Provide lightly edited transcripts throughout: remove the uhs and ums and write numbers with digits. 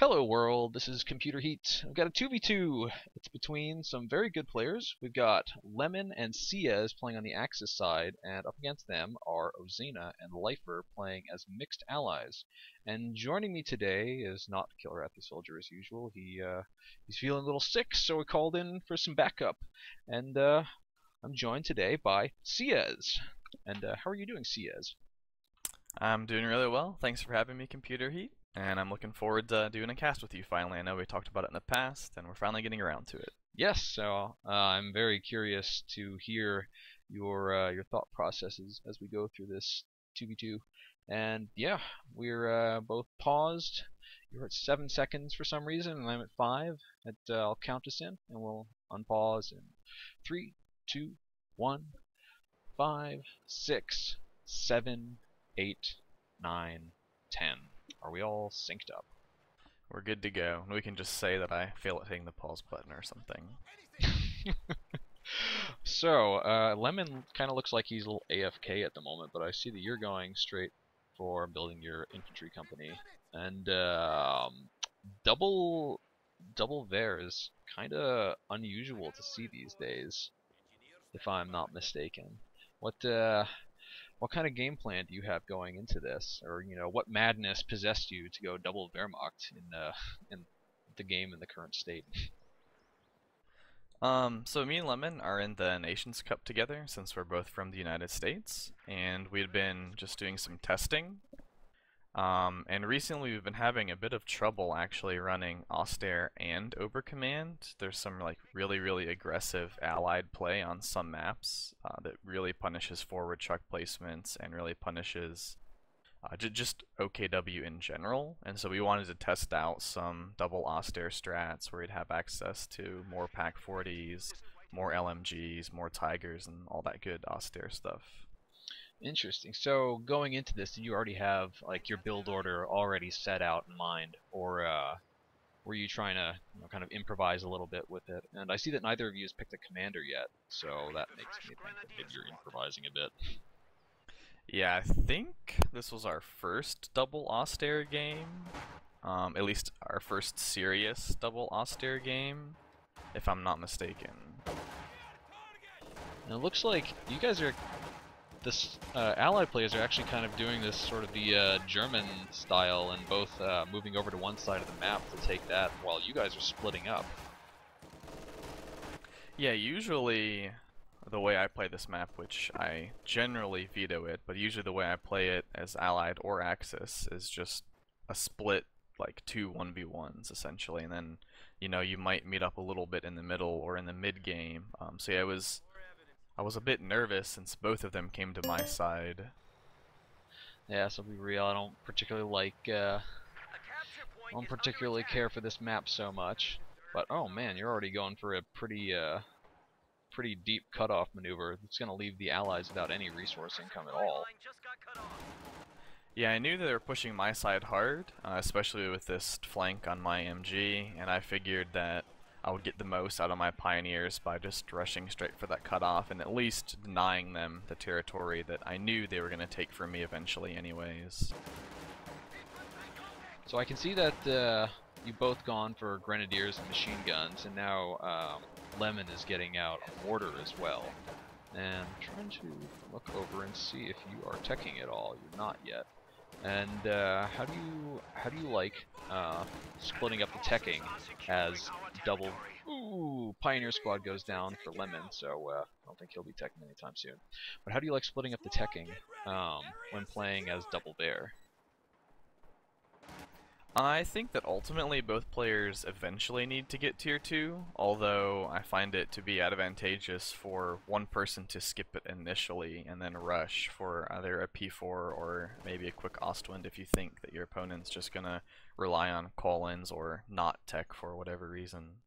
Hello world, this is Computer Heat. I've got a 2v2. It's between some very good players. We've got Lemon and COH2 playing on the Axis side, and up against them are Ozena and Lifer playing as mixed allies. And joining me today is not Killer at the Soldier as usual. He's feeling a little sick, so we called in for some backup. And I'm joined today by COH2. And how are you doing, COH2? I'm doing really well. Thanks for having me, Computer Heat. And I'm looking forward to doing a cast with you finally. I know we talked about it in the past, and we're finally getting around to it. Yes, so I'm very curious to hear your thought processes as we go through this 2v2. And yeah, we're both paused. You're at 7 seconds for some reason, and I'm at 5. I'll count us in, and we'll unpause in 3, 2, 1, 5, 6, 7, 8, 9, 10. Are we all synced up? We're good to go. We can just say that I fail at hitting the pause button or something. So, Lemon kind of looks like he's a little AFK at the moment, but I see that you're going straight for building your infantry company. And double Wehr is kind of unusual to see these days, if I'm not mistaken. What kind of game plan do you have going into this, or what madness possessed you to go double Wehrmacht in the game in the current state? So me and Lemon are in the Nations Cup together since we're both from the United States, and we'd been just doing some testing. And recently we've been having a bit of trouble actually running Austere and Oberkommand. There's some like really aggressive allied play on some maps that really punishes forward truck placements and really punishes just OKW in general. And so we wanted to test out some double Austere strats where we'd have access to more Pack 40s, more LMGs, more Tigers, and all that good Austere stuff. Interesting. So going into this, did you already have like your build order already set out in mind, or were you trying to kind of improvise a little bit with it? And I see that neither of you has picked a commander yet, so that makes me think that maybe you're improvising a bit. Yeah, I think this was our first double Austere game. At least our first serious double Austere game, if I'm not mistaken. And it looks like you guys are allied players are actually kind of doing this sort of the German style, and both moving over to one side of the map to take that, while you guys are splitting up. Yeah, usually the way I play this map, which I generally veto it, but usually the way I play it as allied or Axis is just a split, like 2 1v1s essentially, and then you might meet up a little bit in the middle or in the mid game. So yeah, I was a bit nervous since both of them came to my side. Yeah, so be real, I don't particularly care for this map so much. But oh man, you're already going for a pretty deep cutoff maneuver. It's going to leave the allies without any resource income at all. Yeah, I knew they were pushing my side hard, especially with this flank on my MG, and I figured that I would get the most out of my Pioneers by just rushing straight for that cutoff and at least denying them the territory that I knew they were going to take from me eventually anyways. So I can see that you've both gone for Grenadiers and machine guns, and now Lemon is getting out a mortar as well. And I'm trying to look over and see if you are teching at all. You're not yet. And how do you like splitting up the teching as double? Ooh, Pioneer Squad goes down for Lemon, so I don't think he'll be teching anytime soon. But how do you like splitting up the teching when playing as double Wehr? I think that ultimately both players eventually need to get tier 2, although I find it to be advantageous for one person to skip it initially and then rush for either a P4 or maybe a quick Ostwind if you think that your opponent's just gonna rely on call-ins or not tech for whatever reason.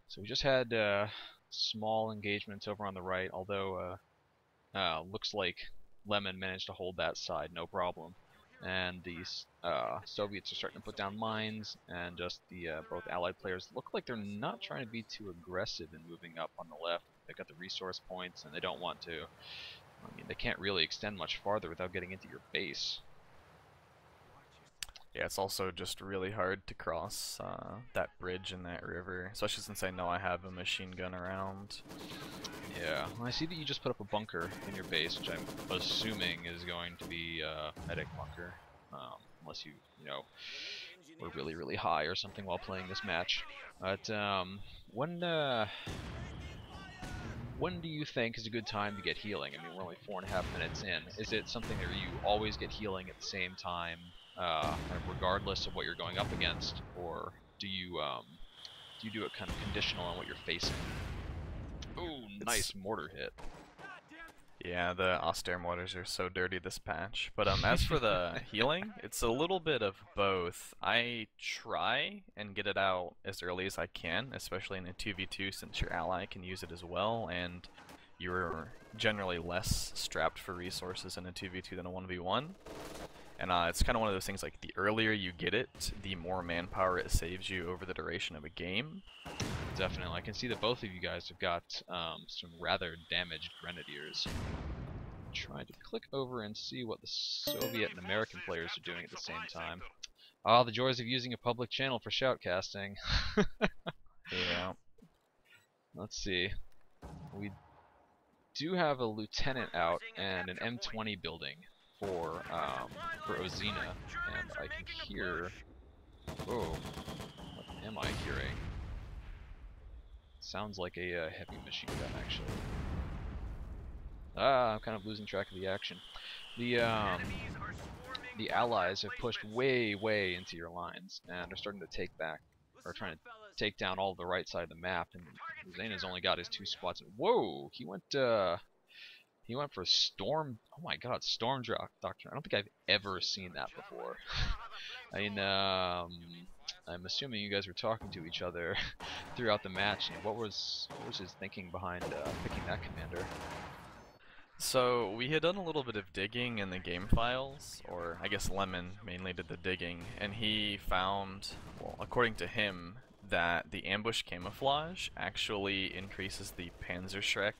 So we just had small engagements over on the right, although looks like Lemon managed to hold that side no problem. And the Soviets are starting to put down mines, and just the both allied players look like they're not trying to be too aggressive in moving up on the left. They've got the resource points, and they don't want to. I mean, they can't really extend much farther without getting into your base. Yeah, it's also just really hard to cross that bridge in that river, especially since I know I have a machine gun around. Yeah, well, I see that you just put up a bunker in your base, which I'm assuming is going to be a medic bunker, unless you know, were really, really high or something while playing this match. But when when do you think is a good time to get healing? I mean, we're only 4.5 minutes in. Is it something that you always get healing at the same time, kind of regardless of what you're going up against, or do you do it kind of conditional on what you're facing? Ooh, nice mortar hit. Yeah, the austere mortars are so dirty this patch. But as for the healing, it's a little bit of both. I try and get it out as early as I can, especially in a 2v2 since your ally can use it as well, and you're generally less strapped for resources in a 2v2 than a 1v1. And it's kind of one of those things, like, the earlier you get it, the more manpower it saves you over the duration of a game. Definitely. I can see that both of you guys have got some rather damaged grenadiers. I'm trying to click over and see what the Soviet and American players are doing at the same time. Ah, the joys of using a public channel for shoutcasting. Yeah. Let's see. We do have a lieutenant out and an M20 building for Ozena, and I can hear. Oh, what am I hearing? Sounds like a heavy machine gun, actually. I'm kind of losing track of the action. The allies have pushed way, way into your lines, and are starting to take back, or trying to take down all of the right side of the map. And Ozena's only got his 2 spots. Whoa! He went for Storm. Oh my God, Storm Doctrine. I don't think I've ever seen that before. I mean, I'm assuming you guys were talking to each other throughout the match. And what was his thinking behind picking that commander? So we had done a little bit of digging in the game files, or I guess Lemon mainly did the digging, and he found, well, according to him, that the ambush camouflage actually increases the Panzerschreck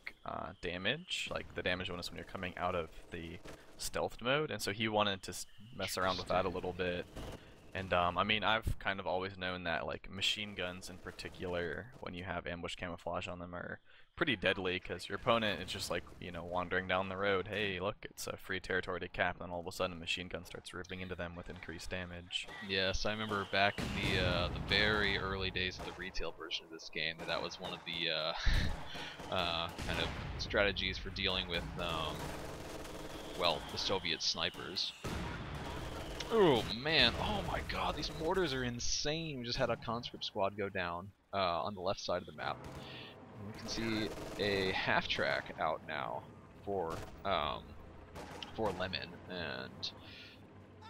damage, like the damage bonus when you're coming out of the stealth mode, and so he wanted to mess around with that a little bit. And I mean, I've kind of always known that like machine guns in particular, when you have ambush camouflage on them, are pretty deadly because your opponent is just like, you know, wandering down the road. Hey, look, it's a free territory to cap, and then all of a sudden a machine gun starts ripping into them with increased damage. Yes, I remember back in the very early days of the retail version of this game that was one of the kind of strategies for dealing with well, the Soviet snipers. Oh man, oh my God, these mortars are insane. We just had a conscript squad go down on the left side of the map. And we can see a half track out now for Lemon, and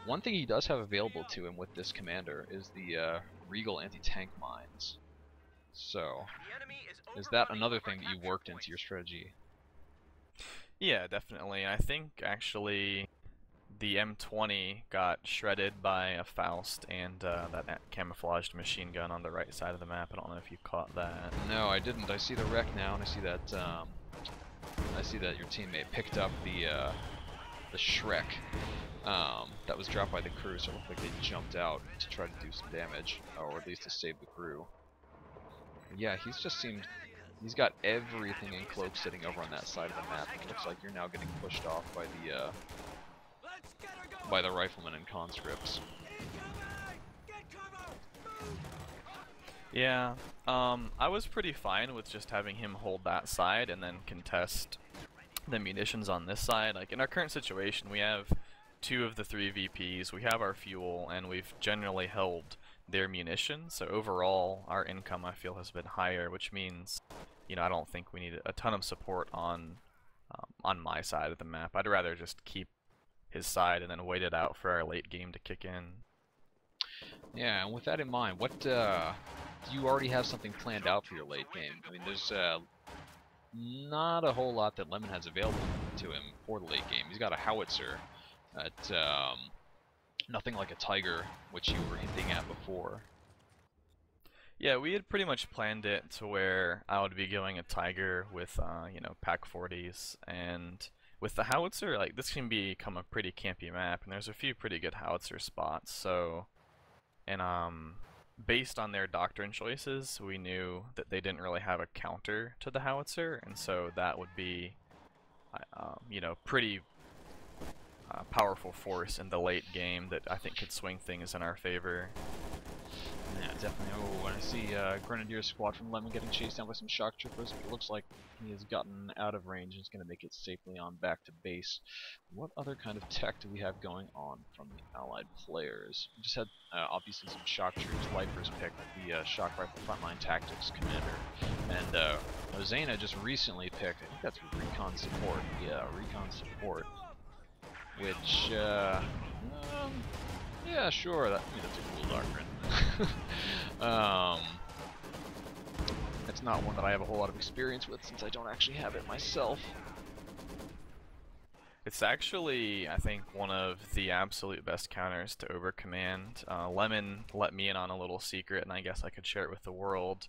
one thing he does have available to him with this commander is the Regal anti-tank mines. So, is that another thing that you worked into your strategy? Yeah, definitely. I think actually the M20 got shredded by a Faust and that camouflaged machine gun on the right side of the map. I don't know if you caught that. No, I didn't. I see the wreck now, and I see that your teammate picked up the Shrek that was dropped by the crew, so it looked like they jumped out to try to do some damage, or at least to save the crew. Yeah, he's got everything in cloak sitting over on that side of the map. It looks like you're now getting pushed off by the riflemen and conscripts. Yeah, I was pretty fine with just having him hold that side and then contest the munitions on this side. Like, in our current situation, we have 2 of the 3 VPs, we have our fuel, and we've generally held their munitions, so overall our income, I feel, has been higher, which means, you know, I don't think we need a ton of support on my side of the map. I'd rather just keep his side and then wait it out for our late game to kick in. Yeah, and with that in mind, what do you already have something planned out for your late game? I mean, there's not a whole lot that Lemon has available to him for the late game. He's got a howitzer at nothing like a Tiger, which you were hinting at before. Yeah, we had pretty much planned it to where I would be going a Tiger with, you know, Pack 40s, and with the howitzer, like this can become a pretty campy map, and there's a few pretty good howitzer spots. So, and based on their doctrine choices, we knew that they didn't really have a counter to the howitzer, and so that would be, you know, pretty powerful force in the late game that I think could swing things in our favor. Yeah, definitely. Oh, and I see Grenadier squad from Lemon getting chased down by some shock troopers. It looks like he has gotten out of range and is going to make it safely on back to base. What other kind of tech do we have going on from the allied players? We just had obviously some shock troops. Lifers picked the shock rifle frontline tactics commander, and Ozena just recently picked. I think that's recon support. Yeah, recon support. Which, yeah, sure. That's a cool doctrine. It's not one that I have a whole lot of experience with since I don't actually have it myself. It's actually, I think, one of the absolute best counters to Overcommand. Lemon let me in on a little secret, and I guess I could share it with the world.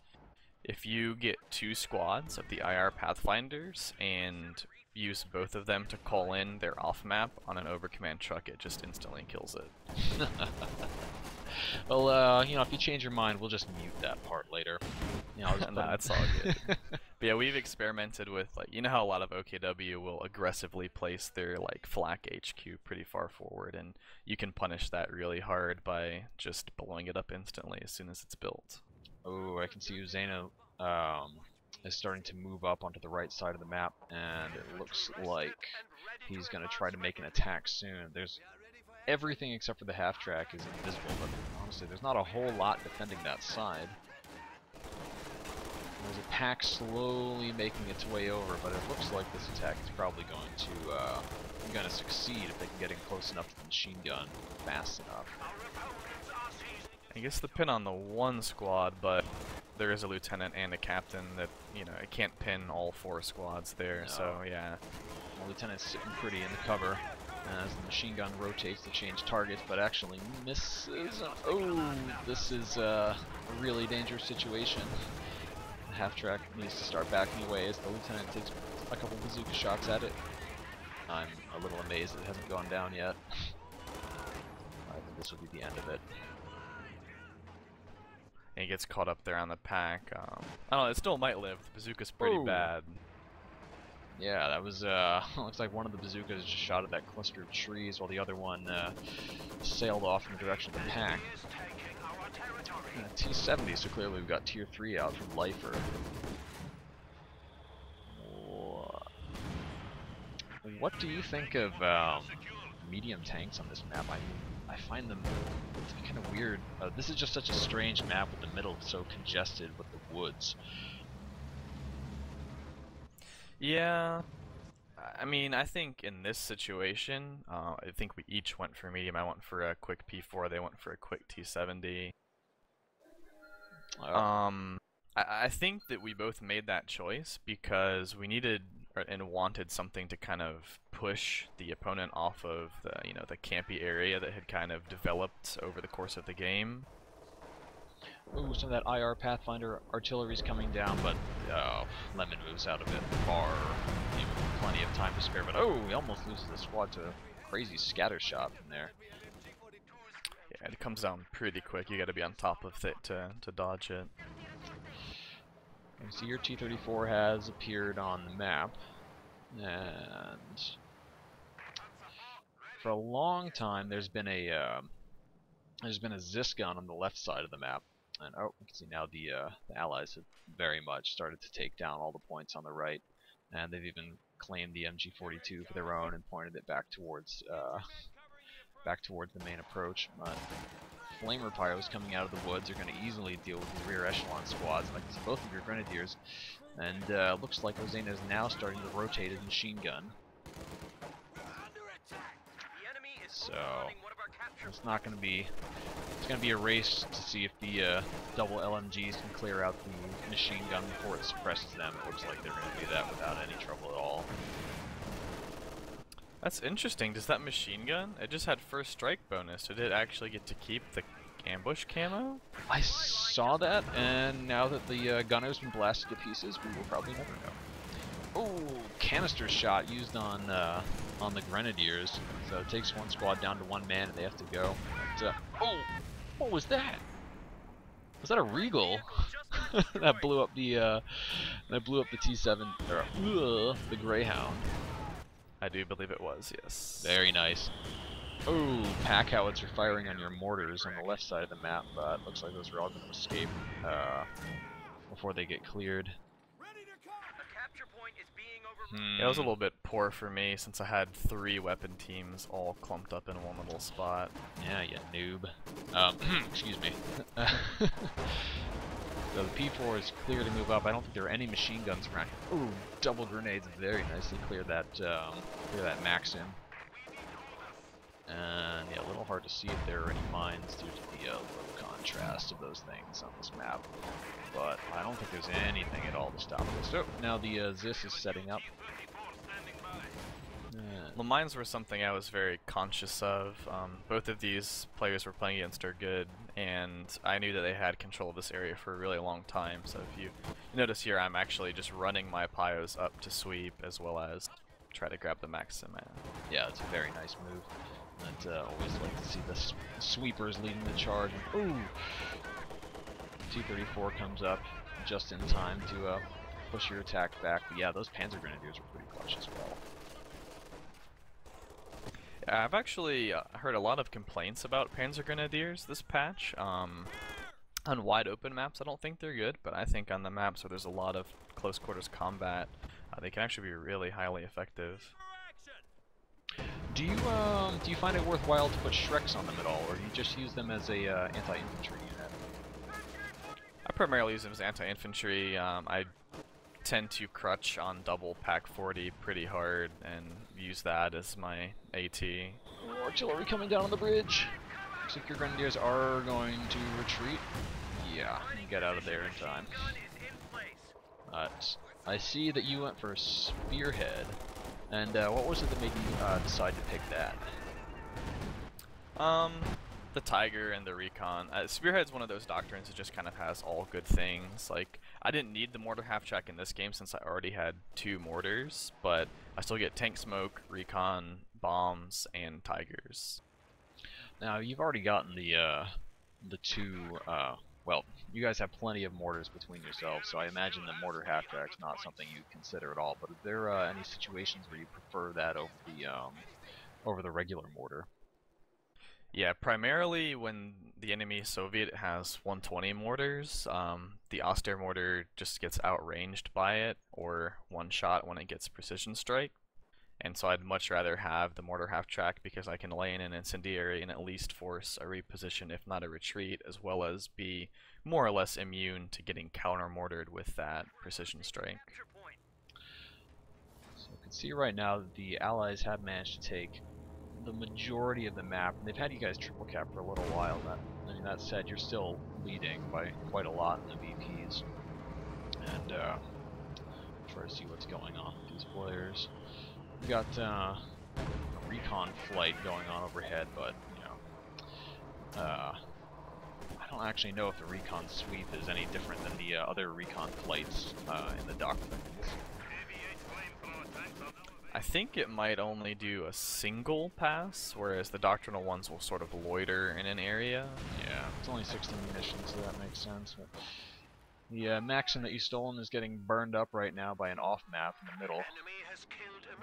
If you get 2 squads of the IR Pathfinders and use both of them to call in their off-map on an Overcommand truck, it just instantly kills it. Well, you know, if you change your mind, we'll just mute that part later. You know, I'll just no, that's all good. But yeah, we've experimented with, like, you know how a lot of OKW will aggressively place their, like, flak HQ pretty far forward, and you can punish that really hard by just blowing it up instantly as soon as it's built. Oh, I can see Ozena is starting to move up onto the right side of the map, and it looks like he's going to try to make an attack soon. There's everything except for the half track is invisible, but honestly, there's not a whole lot defending that side. There's a pack slowly making its way over, but it looks like this attack is probably going to succeed if they can get in close enough to the machine gun fast enough. I guess the pin on the one squad, but there is a lieutenant and a captain that, you know, it can't pin all 4 squads there, no. So yeah. The lieutenant's sitting pretty in the cover as the machine gun rotates to change targets, but actually misses. Oh, this is a really dangerous situation. The half-track needs to start backing away as the lieutenant takes a couple bazooka shots at it. I'm a little amazed it hasn't gone down yet. I think this will be the end of it. And he gets caught up there on the pack. I don't know, it still might live. The bazooka's pretty bad. Yeah, that was, looks like one of the bazookas just shot at that cluster of trees while the other one sailed off in the direction of the pack. T70, so clearly we've got tier 3 out from Lifer. What do you think of medium tanks on this map? I find them to be kind of weird. This is just such a strange map with the middle so congested with the woods. Yeah, I mean, I think in this situation, I think we each went for medium. I went for a quick P4, they went for a quick T70. I think that we both made that choice because we needed and wanted something to kind of push the opponent off of the, you know, the campy area that had kind of developed over the course of the game. Ooh, some of that IR Pathfinder artillery's coming down, but Lemon moves out of it far. Plenty of time to spare, but oh, he almost loses the squad to a crazy scatter shot from there. Yeah, it comes down pretty quick. You got to be on top of it to dodge it. And so your T-34 has appeared on the map, and for a long time there's been a Zis gun on the left side of the map. And oh, you can see now the Allies have very much started to take down all the points on the right, and they've even claimed the MG42 for their own and pointed it back towards the main approach. But Flamer Pyros coming out of the woods are going to easily deal with the rear echelon squads, like both of your Grenadiers, and looks like Ozena is now starting to rotate his machine gun. So it's not going to be. It's going to be a race to see if the double LMGs can clear out the machine gun before it suppresses them. It looks like they're going to do that without any trouble at all. That's interesting. Does that machine gun? It just had first strike bonus. Did it actually get to keep the ambush camo? I saw that, and now that the gunner's been blasted to pieces, we will probably never know. Oh, canister shot used on the Grenadiers. So it takes one squad down to one man, and they have to go. But, oh, what was that? Was that a Regal? that blew up the T7 or the Greyhound. I do believe it was, yes. Very nice. Oh, pack howitzer firing on your mortars on the left side of the map, but looks like those are all going to escape before they get cleared. Yeah, it was a little bit poor for me since I had 3 weapon teams all clumped up in one little spot. Yeah, you noob. Excuse me. So the P4 is clear to move up. I don't think there are any machine guns around. Ooh, double grenades very nicely clear that Maxim. And yeah, a little hard to see if there are any mines due to the low contrast of those things on this map. But I don't think there's anything at all to stop this. So now the CIez is setting up. The mines were something I was very conscious of. Both of these players we're playing against are good, and I knew that they had control of this area for a really long time. So if you notice here, I'm actually just running my Pyos up to sweep as well as try to grab the Maxim. Yeah, it's a very nice move. I'd always like to see the sweepers leading the charge. Ooh! T-34 comes up just in time to push your attack back. But yeah, those Panzer Grenadiers are pretty clutch as well. Yeah, I've actually heard a lot of complaints about Panzer Grenadiers this patch. On wide open maps, I don't think they're good, but I think on the maps where there's a lot of close quarters combat, they can actually be really highly effective. Do you find it worthwhile to put Shreks on them at all, or do you just use them as a anti-infantry unit? I primarily use them as anti-infantry. I tend to crutch on double Pack 40 pretty hard and use that as my AT. Artillery coming down on the bridge. Looks like your Grenadiers are going to retreat. Yeah, you get out of there in time. I see that you went for Spearhead. And what was it that made you decide to pick that? The Tiger and the Recon. Spearhead's one of those doctrines that just kind of has all good things. Like, I didn't need the mortar half-track in this game since I already had 2 mortars, but I still get tank smoke, recon, bombs, and Tigers. Now, you've already gotten the 2, well, you guys have plenty of mortars between yourselves, so I imagine the mortar half-track's not something you consider at all, but are there any situations where you prefer that over the regular mortar? Yeah, primarily when the enemy Soviet has 120 mortars, the Auster mortar just gets outranged by it, or one shot when it gets precision strike. And so I'd much rather have the mortar half-track because I can lay in an incendiary and at least force a reposition, if not a retreat, as well as be more or less immune to getting counter-mortared with that precision strike. So you can see right now that the Allies have managed to take the majority of the map, and they've had you guys triple cap for a little while. That said, you're still leading by quite a lot in the VPs, and try to see what's going on with these players. We got a recon flight going on overhead, but you know, I don't actually know if the recon sweep is any different than the other recon flights in the doctrines. I think it might only do a single pass, whereas the doctrinal ones will sort of loiter in an area. Yeah, it's only 16 munitions, so that makes sense. But the Maxim that you stolen is getting burned up right now by an off map in the middle.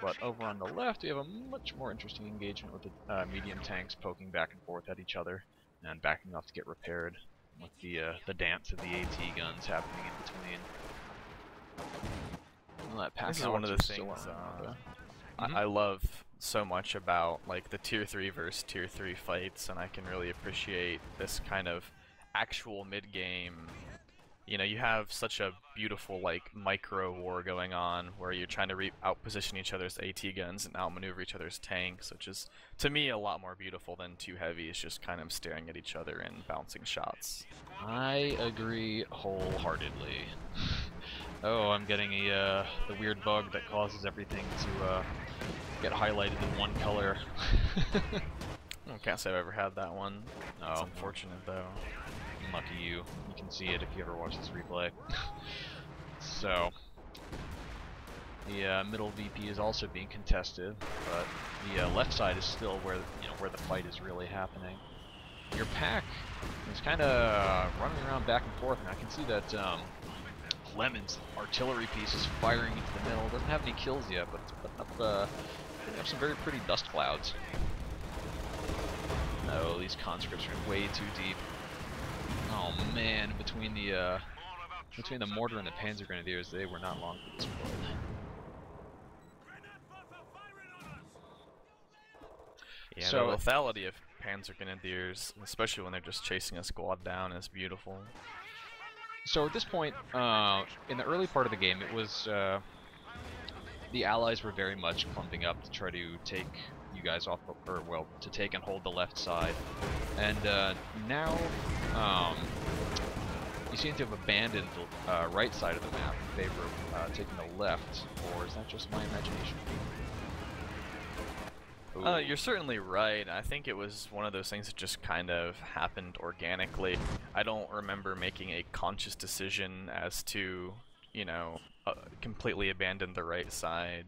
But over on the left, we have a much more interesting engagement with the medium tanks poking back and forth at each other and backing off to get repaired, with the dance of the AT guns happening in between. Well, that this is one of the things I love so much about like the tier 3 versus tier 3 fights, and I can really appreciate this kind of actual mid-game. You know, you have such a beautiful like micro war going on where you're trying to outposition each other's AT guns and outmaneuver each other's tanks, which is to me a lot more beautiful than 2 heavies just kind of staring at each other and bouncing shots. I agree wholeheartedly. Oh, I'm getting the weird bug that causes everything to get highlighted in one color. I can't say I've ever had that one. It's unfortunate though. Lucky you. You can see it if you ever watch this replay. So, The middle VP is also being contested, but the left side is still where where the fight is really happening. Your pack is kind of running around back and forth, and I can see that Lemon's artillery piece is firing into the middle. Doesn't have any kills yet, but it's putting up some very pretty dust clouds. No, these conscripts are way too deep. Oh man, between the mortar and the Panzer Grenadiers, they were not long for this world. Yeah, so the lethality of Panzer Grenadiers, especially when they're just chasing a squad down, is beautiful. So at this point, in the early part of the game, it was the Allies were very much clumping up to try to take you guys off, or well, to take and hold the left side. And now you seem to have abandoned the right side of the map in favor of taking the left, or is that just my imagination? You're certainly right. I think it was one of those things that just kind of happened organically. I don't remember making a conscious decision as to, you know, completely abandon the right side.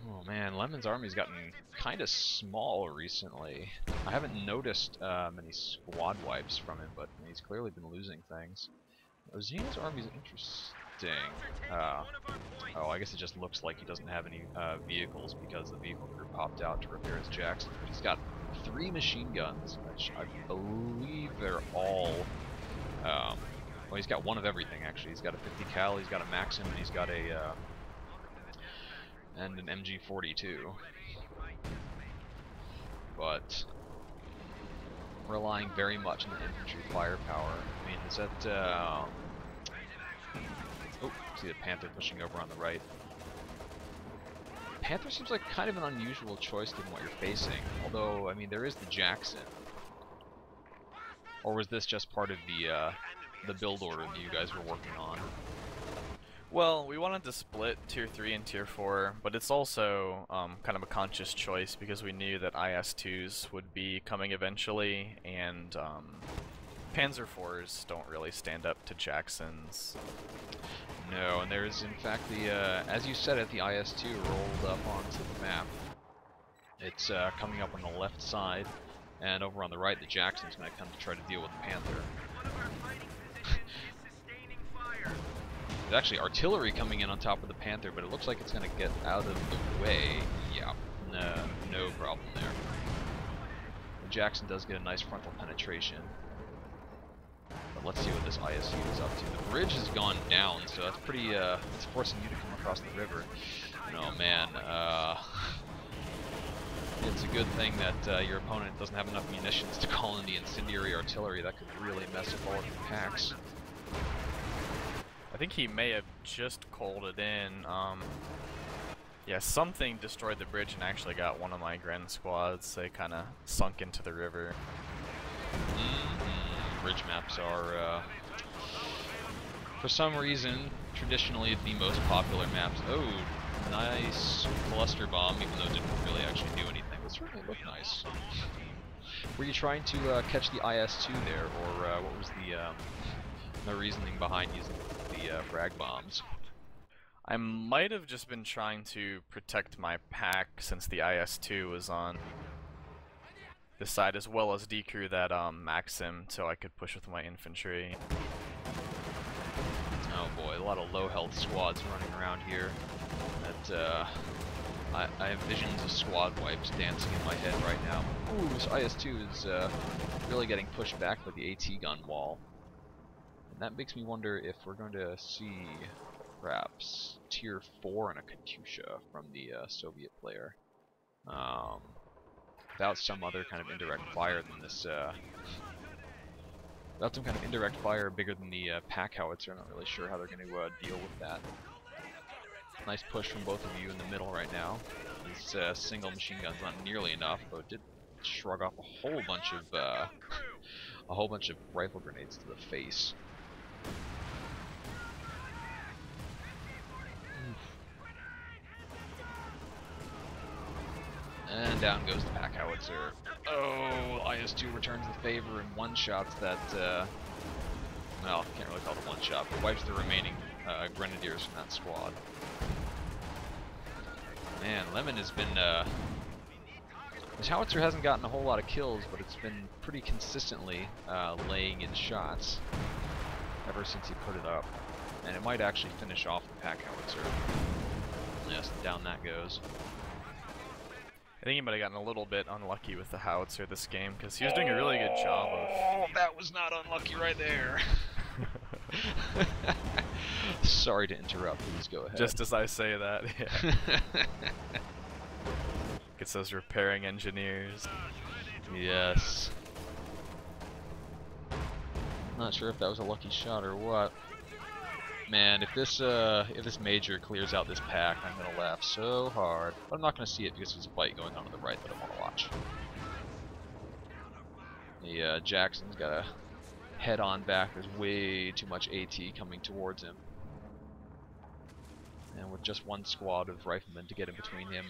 Oh man, Lemon's army's gotten kind of small recently. I haven't noticed many squad wipes from him, but he's clearly been losing things. Ozena's army's interesting. Oh, I guess it just looks like he doesn't have any vehicles because the vehicle crew popped out to repair his Jackson. But he's got 3 machine guns, which I believe they're all... well, he's got one of everything, actually. He's got a 50 cal, he's got a Maxim, and he's got a... and an MG42. But... relying very much on the infantry firepower. I mean, is that... oh, see the Panther pushing over on the right. Panther seems like kind of an unusual choice given what you're facing. Although, I mean, there is the Jackson. Or was this just part of the build order that you guys were working on? Well, we wanted to split Tier 3 and Tier 4, but it's also kind of a conscious choice because we knew that IS-2s would be coming eventually, and Panzer IVs don't really stand up to Jacksons. No, and there is in fact the, as you said it, the IS-2 rolled up onto the map. It's coming up on the left side, and over on the right the Jackson's going to come to try to deal with the Panther. There's actually artillery coming in on top of the Panther, but it looks like it's going to get out of the way. Yeah, no problem there. The Jackson does get a nice frontal penetration. But let's see what this ISU is up to. The bridge has gone down, so that's pretty, it's forcing you to come across the river. And oh man, it's a good thing that your opponent doesn't have enough munitions to call in the incendiary artillery. That could really mess up all of your packs. I think he may have just called it in. Yeah, something destroyed the bridge and actually got one of my Gren squads. They kind of sunk into the river. Bridge maps are, for some reason, traditionally the most popular maps. Oh, nice cluster bomb, even though it didn't really actually do anything. It certainly looked nice. Were you trying to catch the IS-2 there, or what was the reasoning behind using the frag bombs? I might have just been trying to protect my pack since the IS-2 was on this side, as well as decrew that Maxim so I could push with my infantry. Oh boy, a lot of low health squads running around here. That I have visions of squad wipes dancing in my head right now. Ooh, this IS-2 is really getting pushed back by the AT gun wall. And that makes me wonder if we're going to see perhaps Tier 4 and a Katyusha from the Soviet player. Without some other kind of indirect fire than this, without some kind of indirect fire bigger than the pack howitzer, I'm not really sure how they're going to deal with that. Nice push from both of you in the middle right now. This single machine gun's not nearly enough, but it did shrug off a whole bunch of rifle grenades to the face. And down goes the pack howitzer. Oh, IS-2 returns the favor and one-shots that well, can't really call it one shot, but wipes the remaining grenadiers from that squad. Man, Lemon has been, his howitzer hasn't gotten a whole lot of kills, but it's been pretty consistently laying in shots ever since he put it up. And it might actually finish off the pack howitzer. Yes, down that goes. I think he might have gotten a little bit unlucky with the howitzer this game, because he was doing a really good job of... Oh, that was not unlucky right there. Sorry to interrupt, please go ahead. Just as I say that, yeah. Gets those repairing engineers. Yes. Not sure if that was a lucky shot or what. Man, if this major clears out this pack, I'm gonna laugh so hard. But I'm not gonna see it because there's a fight going on to the right that I want to watch. The Jackson's got a head-on back. There's way too much AT coming towards him, and with just one squad of riflemen to get in between him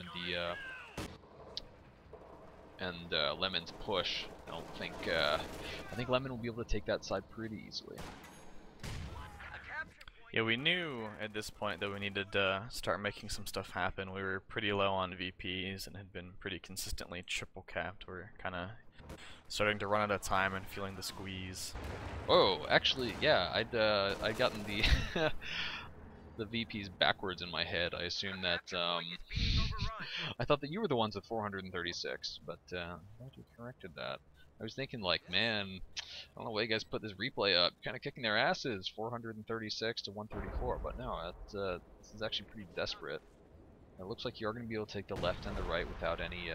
and Lemon's push, I think Lemon will be able to take that side pretty easily. Yeah, we knew at this point that we needed to start making some stuff happen. We were pretty low on VPs and had been pretty consistently triple capped. We're kind of starting to run out of time and feeling the squeeze. Oh, actually, yeah, I'd gotten the the VPs backwards in my head. I assumed that I thought that you were the ones with 436, but glad you corrected that. I was thinking, like, man, I don't know why you guys put this replay up. Kind of kicking their asses, 436 to 134. But no, this is actually pretty desperate. It looks like you're going to be able to take the left and the right without any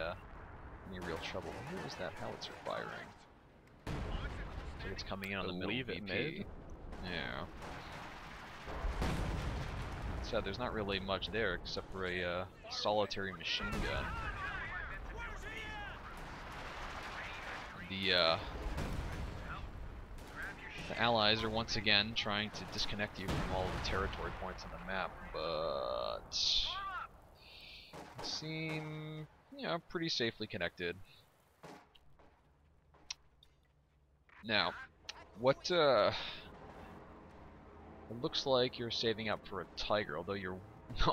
real trouble. Where is that howitzer firing? So it's coming in on the middle VP. Mid? Yeah. So there's not really much there except for a solitary machine gun. The allies are once again trying to disconnect you from all the territory points on the map, but seem, pretty safely connected. Now, what it looks like you're saving up for a Tiger, although you're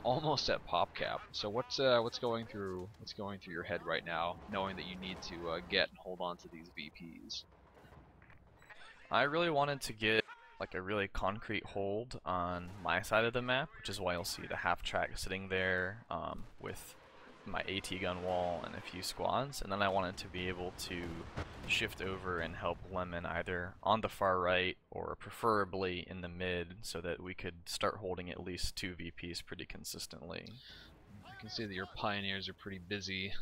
almost at pop cap. So what's going through your head right now, knowing that you need to get and hold on to these VPs? I really wanted to get like a really concrete hold on my side of the map, which is why you'll see the half track sitting there with my AT gun wall and a few squads, and then I wanted to be able to shift over and help Lemon either on the far right or preferably in the mid, so that we could start holding at least 2 VPs pretty consistently. You can see that your pioneers are pretty busy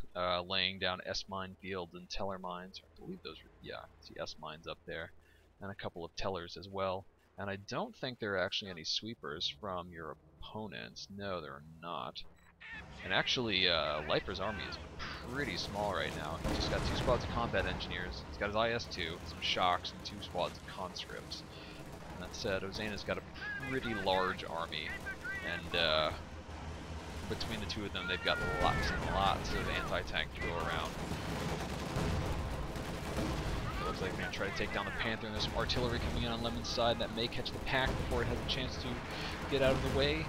laying down S-mine fields and teller mines. I believe those are, yeah, I see S-mines up there, and a couple of tellers as well. And I don't think there are actually any sweepers from your opponents. No, there are not. And actually, Lifer's army is pretty small right now. He's just got 2 squads of combat engineers. He's got his IS-2, some shocks, and 2 squads of conscripts. And that said, Ozena's got a pretty large army, and between the two of them, they've got lots and lots of anti-tank to go around. It looks like they're going to try to take down the Panther, and there's some artillery coming in on Lemon's side that may catch the pack before it has a chance to get out of the way.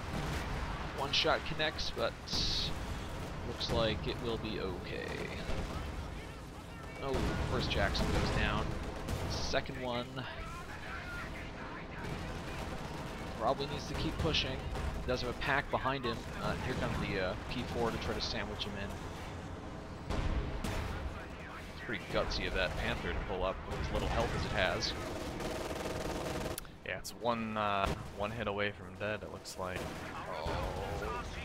One shot connects, but looks like it will be okay. Oh, first Jackson goes down. Second one probably needs to keep pushing. He does have a pack behind him. Here comes the P4 to try to sandwich him in. It's pretty gutsy of that Panther to pull up with as little health as it has. Yeah, it's one hit away from dead, it looks like.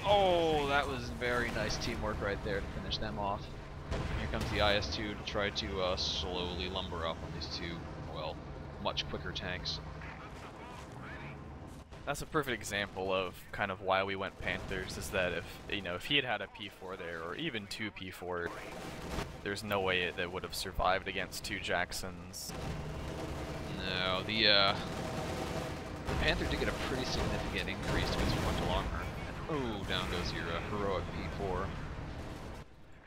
Oh, that was very nice teamwork right there to finish them off. Here comes the IS-2 to try to slowly lumber up on these 2, well, much quicker tanks. That's a perfect example of kind of why we went Panthers, is that if he had had a P4 there, or even 2 P4, there's no way that would have survived against 2 Jacksons. No, the Panther did get a pretty significant increase to his frontal armor. Oh, down goes your heroic P4.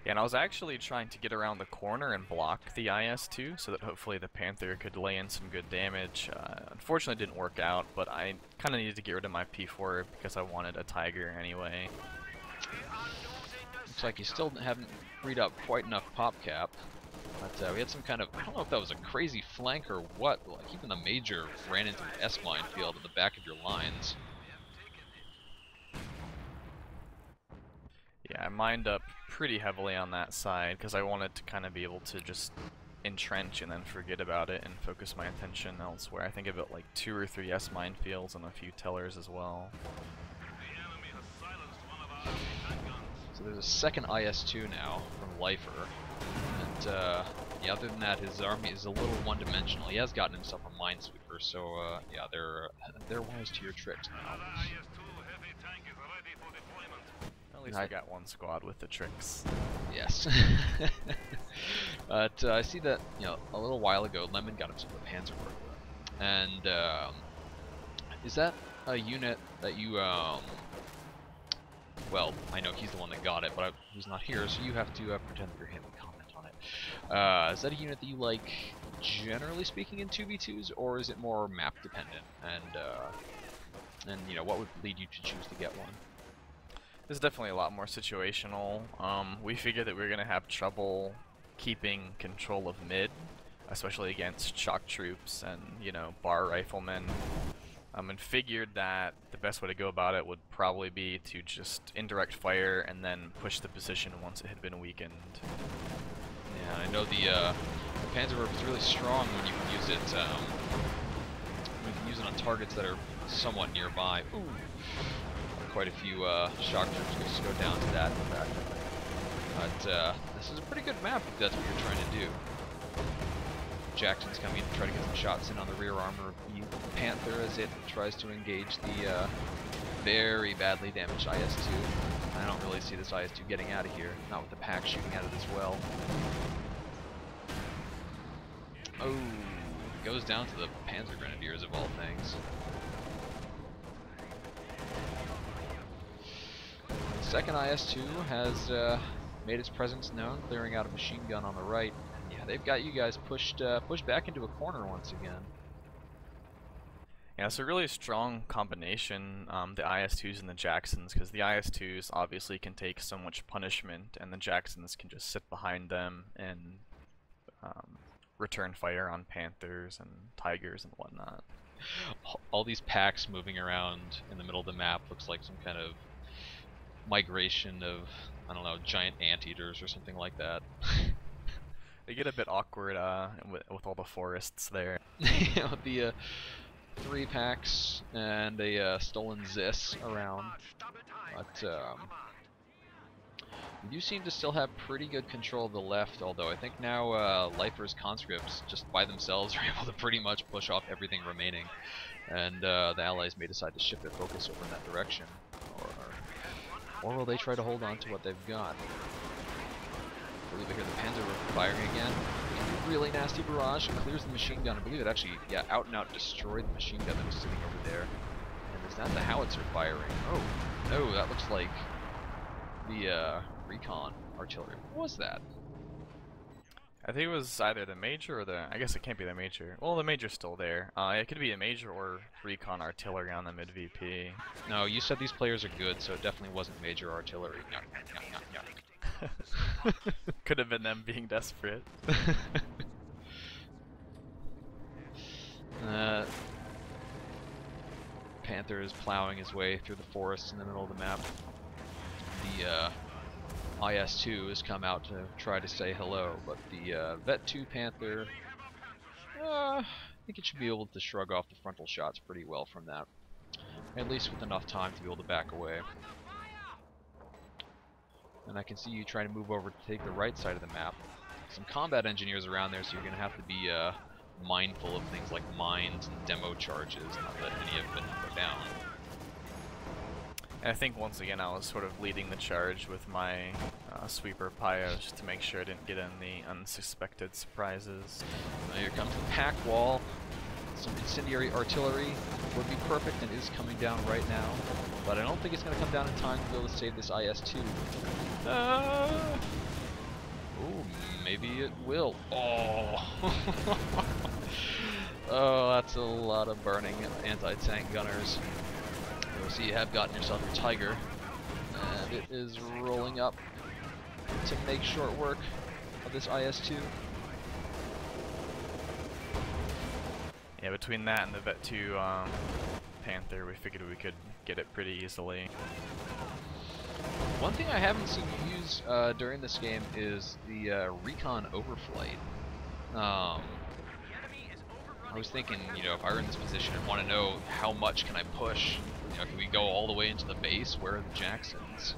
Yeah, and I was actually trying to get around the corner and block the IS-2 so that hopefully the Panther could lay in some good damage. Unfortunately, it didn't work out, but I kind of needed to get rid of my P4 because I wanted a Tiger anyway. Looks like you still haven't freed up quite enough pop cap. But we had some kind of, I don't know if that was a crazy flank or what, like even the Major ran into an S minefield at the back of your lines. Yeah, I mined up pretty heavily on that side because I wanted to kind of be able to just entrench and then forget about it and focus my attention elsewhere. I think I built like 2 or 3 S minefields and a few tellers as well. So there's a second IS-2 now from Lifer, and yeah, other than that, his army is a little one-dimensional. He has gotten himself a minesweeper, so yeah, they're wise to your tricks now. At least I got one squad with the tricks. Yes. But I see that, you know, a little while ago, Lemon got himself a Panzerwerfer, and is that a unit that you well, I know he's the one that got it, but he's not here, so you have to pretend that you're him and comment on it. Is that a unit that you like, generally speaking, in 2v2s, or is it more map dependent? And you know, what would lead you to choose to get one? This is definitely a lot more situational. We figured that we were gonna have trouble keeping control of mid, especially against shock troops and, you know, bar riflemen. And figured that the best way to go about it would probably be to just indirect fire and then push the position once it had been weakened. Yeah, I know the Panzerwerfer is really strong when you can use it. You can use it on targets that are somewhat nearby. Ooh, quite a few shock troops just go down to that. In fact, but this is a pretty good map if that's what you're trying to do. Jackson's coming in to try to get some shots in on the rear armor of the Panther as it tries to engage the very badly damaged IS-2. I don't really see this IS-2 getting out of here, not with the pack shooting at it as well. Oh, it goes down to the Panzer Grenadiers of all things. The second IS-2 has made its presence known, clearing out a machine gun on the right. Yeah, they've got you guys pushed back into a corner once again. Yeah, it's a really strong combination, the IS-2s and the Jacksons, because the IS-2s obviously can take so much punishment, and the Jacksons can just sit behind them and return fire on Panthers and Tigers and whatnot. All these packs moving around in the middle of the map looks like some kind of migration of, I don't know, giant anteaters or something like that. They get a bit awkward with all the forests there. You know, the 3 packs and a stolen Zis around. But we do seem to still have pretty good control of the left, although I think now Lifer's conscripts just by themselves are able to pretty much push off everything remaining. And the Allies may decide to shift their focus over in that direction. Or will they try to hold on to what they've got? I believe I hear the Panzer firing again. Really nasty barrage. It clears the machine gun. I believe it actually, yeah, out and out destroyed the machine gun that was sitting over there. And is that the howitzer firing? Oh, no, that looks like the recon artillery. What was that? I think it was either the Major or the, I guess it can't be the Major. Well, the Major's still there. It could be a Major or recon artillery on the mid VP. No, you said these players are good, so it definitely wasn't Major artillery. Could have been them being desperate. Panther is plowing his way through the forests in the middle of the map. The IS-2 has come out to try to say hello, but the Vet 2 Panther, I think it should be able to shrug off the frontal shots pretty well from that. At least with enough time to be able to back away. And I can see you trying to move over to take the right side of the map. Some combat engineers around there, so you're going to have to be mindful of things like mines and demo charges, not that any of them go down. And I think once again I was sort of leading the charge with my sweeper Pyos just to make sure I didn't get any unsuspected surprises. Now here comes the pack wall. Some incendiary artillery would be perfect and is coming down right now, but I don't think it's going to come down in time to be able to save this IS-2. Ooh, maybe it will. Oh! Oh, that's a lot of burning anti-tank gunners. So you have gotten yourself your Tiger, and it is rolling up to make short work of this IS-2. Yeah, between that and the Vet 2 Panther, we figured we could get it pretty easily. One thing I haven't seen you use during this game is the recon overflight. I was thinking, you know, if I were in this position and want to know how much can I push, you know, can we go all the way into the base? Where are the Jacksons?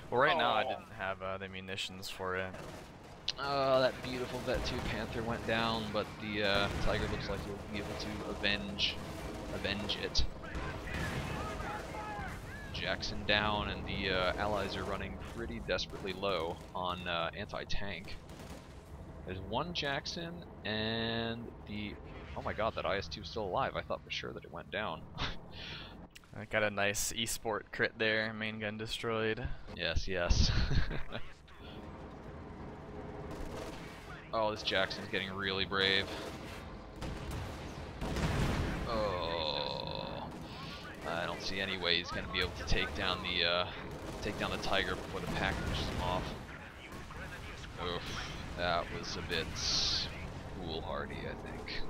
Well, right now I didn't have the munitions for it. That beautiful Vet 2 Panther went down, but the Tiger looks like he'll be able to avenge it. Jackson down, and the allies are running pretty desperately low on anti-tank. There's one Jackson, and the... Oh my god, that IS-2 is still alive. I thought for sure that it went down. I got a nice esport crit there, main gun destroyed. Yes, yes. Oh, this Jackson's getting really brave. Oh, I don't see any way he's going to be able to take down the Tiger before the pack pushes him off. Oof, that was a bit foolhardy, I think.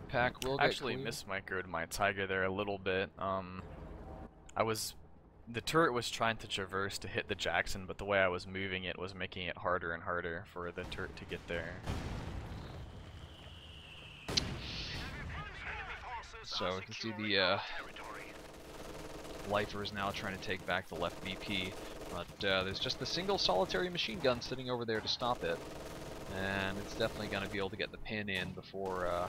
Pack will get Actually mismicroed my Tiger there a little bit. The turret was trying to traverse to hit the Jackson, but the way I was moving it was making it harder and harder for the turret to get there. So you can see the Lifer is now trying to take back the left VP, but there's just the single solitary machine gun sitting over there to stop it, and it's definitely going to be able to get the pin in before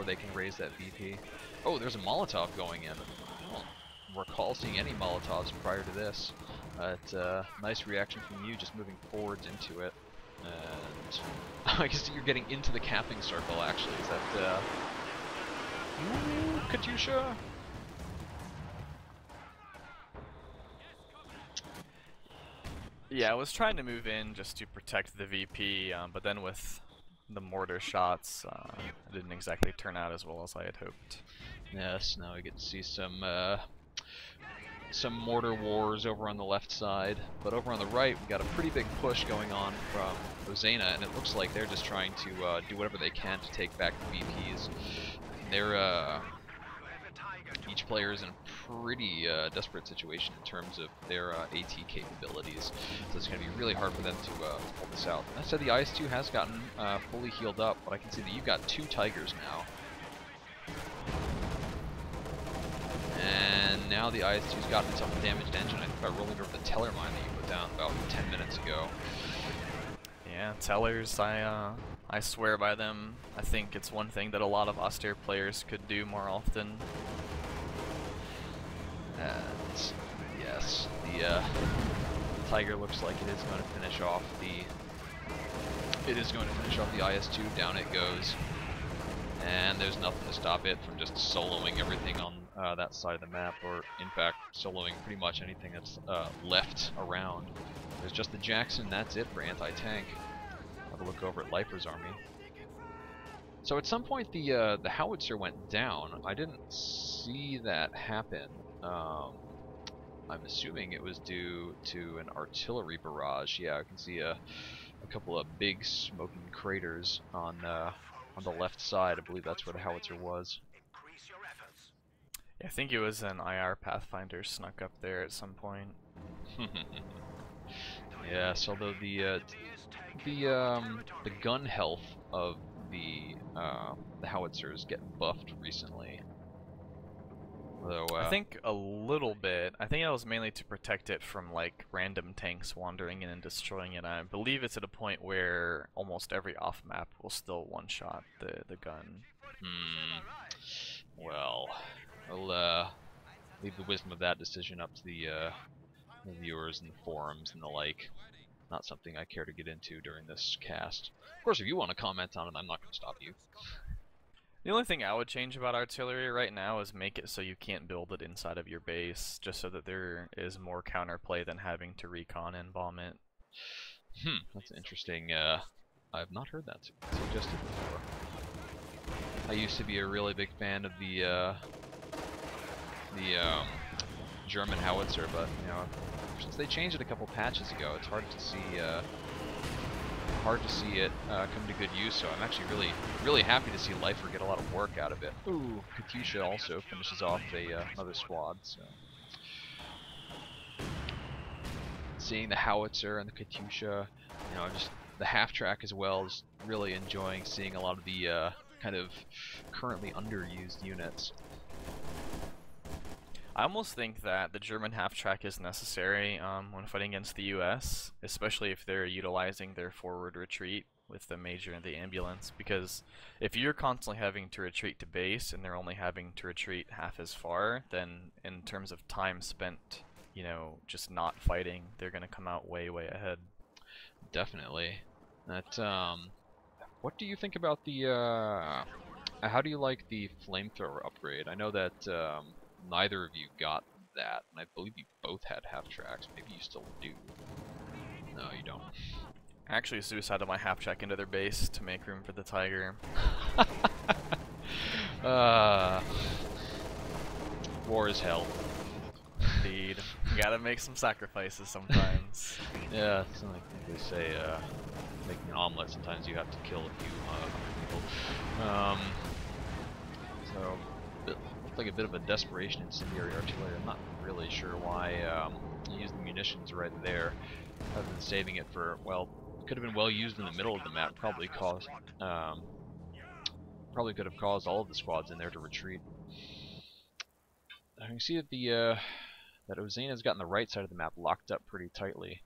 they can raise that VP. Oh, there's a Molotov going in. I don't recall seeing any Molotovs prior to this, but nice reaction from you, just moving forwards into it. And I guess you're getting into the capping circle, actually. Is that ooh, Katyusha? Yeah, I was trying to move in just to protect the VP, but then with the mortar shots, it didn't exactly turn out as well as I had hoped. Yes, now we get to see some mortar wars over on the left side, but over on the right we got a pretty big push going on from Ozena, and it looks like they're just trying to do whatever they can to take back the VPs. They're each player is in a pretty desperate situation in terms of their AT capabilities, so it's going to be really hard for them to pull this out. That said, the IS-2 has gotten fully healed up, but I can see that you've got 2 Tigers now. And now the IS-2's gotten itself a damaged engine, I think, by rolling over the Teller mine that you put down about 10 minutes ago. Yeah, Tellers, I swear by them. I think it's one thing that a lot of austere players could do more often. And yes, the Tiger looks like it is going to finish off the IS-2. Down it goes, and there's nothing to stop it from just soloing everything on that side of the map, or in fact soloing pretty much anything that's left around. There's just the Jackson. That's it for anti-tank. Have a look over at Lifer's army. So at some point the howitzer went down. I didn't see that happen. I'm assuming it was due to an artillery barrage. Yeah, I can see a couple of big smoking craters on the left side. I believe that's where the howitzer was. Yeah, I think it was an IR Pathfinder snuck up there at some point. Yes, although the gun health of the howitzers get buffed recently. Although, I think a little bit. I think that was mainly to protect it from like random tanks wandering in and destroying it. I believe it's at a point where almost every off map will still one-shot the gun. Well, I'll leave the wisdom of that decision up to the viewers and the forums and the like. Not something I care to get into during this cast. Of course, if you want to comment on it, I'm not going to stop you. The only thing I would change about artillery right now is make it so you can't build it inside of your base, just so that there is more counterplay than having to recon and bomb it. That's interesting. I've not heard that suggested before. I used to be a really big fan of the German howitzer, but you know, since they changed it a couple patches ago, it's hard to see it come to good use. So I'm actually really happy to see Lifer get a lot of work out of it. Ooh, Katyusha also finishes off another squad. So seeing the howitzer and the Katyusha, you know, just the half track as well, is really enjoying seeing a lot of the kind of currently underused units. I almost think that the German half-track is necessary when fighting against the US, especially if they're utilizing their forward retreat with the major and the ambulance, because if you're constantly having to retreat to base and they're only having to retreat half as far, then in terms of time spent, you know, just not fighting, they're going to come out way ahead. Definitely. That, what do you think about the, how do you like the flamethrower upgrade? I know that, neither of you got that, and I believe you both had half tracks. Maybe you still do. No, you don't. I actually suicided my half track into their base to make room for the Tiger. War is hell. Indeed. You gotta make some sacrifices sometimes. Yeah, it's like they say, making an omelet, sometimes you have to kill a few people. So, it looked like a bit of a desperation incendiary artillery. I'm not really sure why you used the munitions right there, rather than saving it for, well, could have been well used in the middle of the map. Probably could have caused all of the squads in there to retreat. I can see that that Ozena's gotten the right side of the map locked up pretty tightly,